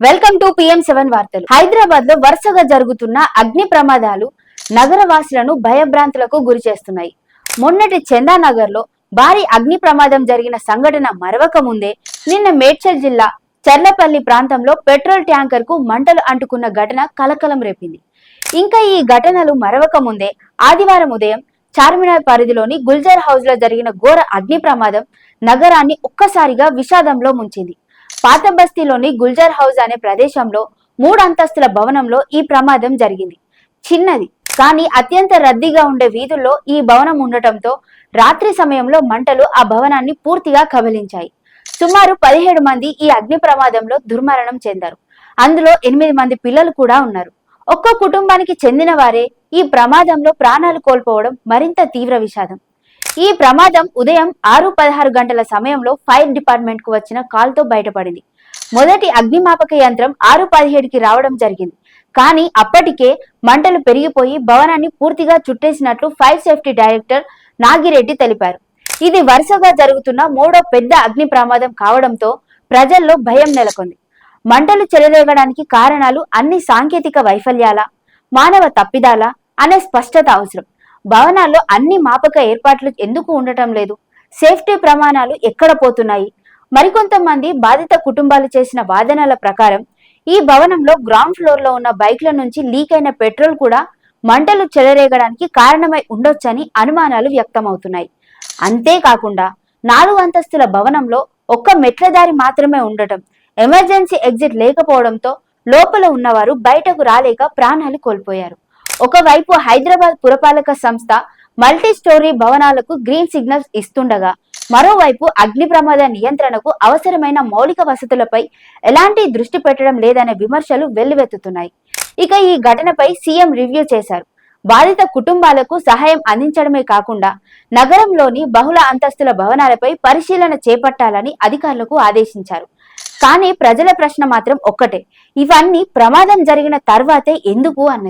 Welcome to PM7 వార్తలు. హైదరాబాద్ లో వరుసగా జరుగుతున్న అగ్ని ప్రమాదాలు నగరవాసులను భయభ్రాంతులకు గురి చేస్తున్నాయి. మొన్నటి చందానగర్ లో భారీ అగ్ని ప్రమాదం జరిగిన సంఘటన మరవక ముందే నిన్న మేడ్చల్ జిల్లా చర్లపల్లి ప్రాంతంలో పెట్రోల్ ట్యాంకర్ కు మంటలు అంటుకున్న ఘటన కలకలం రేపింది. ఇంకా ఈ ఘటనలు మరవక ముందే ఆదివారం ఉదయం చార్మినార్ పరిధిలోని గుల్జర్ హౌస్ లో జరిగిన ఘోర అగ్ని ప్రమాదం నగరాన్ని ఒక్కసారిగా విషాదంలో ముంచింది. పాత బస్తీలోని గుల్జర్ హౌస్ అనే ప్రదేశంలో 3 అంతస్తుల భవనంలో ఈ ప్రమాదం జరిగింది. చిన్నది కానీ అత్యంత రద్దీగా ఉండే వీధుల్లో ఈ భవనం ఉండటంతో రాత్రి సమయంలో మంటలు ఆ భవనాన్ని పూర్తిగా కబలించాయి. సుమారు 17 మంది ఈ అగ్ని ప్రమాదంలో దుర్మరణం చెందారు. అందులో 8 మంది పిల్లలు కూడా ఉన్నారు. ఒక్కో కుటుంబానికి చెందిన వారే ఈ ప్రమాదంలో ప్రాణాలు కోల్పోవడం మరింత తీవ్ర విషాదం. ఈ ప్రమాదం ఉదయం 6:16 గంటల సమయంలో ఫైర్ డిపార్ట్మెంట్ కు వచ్చిన కాల్ తో బయటపడింది. మొదటి అగ్నిమాపక యంత్రం 6:17కి రావడం జరిగింది. కానీ అప్పటికే మంటలు పెరిగిపోయి భవనాన్ని పూర్తిగా చుట్టేసినట్లు ఫైర్ సేఫ్టీ డైరెక్టర్ నాగిరెడ్డి తెలిపారు. ఇది వరుసగా జరుగుతున్న 3వ పెద్ద అగ్ని ప్రమాదం కావడంతో ప్రజల్లో భయం నెలకొంది. మంటలు చెలరేగడానికి కారణాలు అన్ని సాంకేతిక వైఫల్యాల, మానవ తప్పిదాల అనే స్పష్టత అవసరం. భవనాల్లో అన్ని మాపక ఏర్పాట్లు ఎందుకు ఉండటం లేదు? సేఫ్టీ ప్రమాణాలు ఎక్కడ పోతున్నాయి? మరికొంతమంది బాధిత కుటుంబాలు చేసిన వాదనల ప్రకారం ఈ భవనంలో గ్రౌండ్ ఫ్లోర్ లో ఉన్న బైక్ల నుంచి లీక్ అయిన పెట్రోల్ కూడా మంటలు చెలరేగడానికి కారణమై ఉండొచ్చని అనుమానాలు వ్యక్తమవుతున్నాయి. అంతేకాకుండా 4 అంతస్తుల భవనంలో ఒక్క మెట్లదారి మాత్రమే ఉండటం, ఎమర్జెన్సీ ఎగ్జిట్ లేకపోవడంతో లోపల ఉన్నవారు బయటకు రాలేక ప్రాణాలు కోల్పోయారు. ఒకవైపు హైదరాబాద్ పురపాలక సంస్థ మల్టీ స్టోరీ భవనాలకు గ్రీన్ సిగ్నల్స్ ఇస్తుండగా, మరోవైపు అగ్ని ప్రమాద నియంత్రణకు అవసరమైన మౌలిక వసతులపై ఎలాంటి దృష్టి పెట్టడం లేదనే విమర్శలు వెల్లువెత్తుతున్నాయి. ఇక ఈ ఘటనపై సీఎం రివ్యూ చేశారు. బాధిత కుటుంబాలకు సహాయం అందించడమే కాకుండా నగరంలోని బహుళ అంతస్తుల భవనాలపై పరిశీలన చేపట్టాలని అధికారులకు ఆదేశించారు. కానీ ప్రజల ప్రశ్న మాత్రం ఒక్కటే, ఇవన్నీ ప్రమాదం జరిగిన తర్వాతే ఎందుకు అన్నది.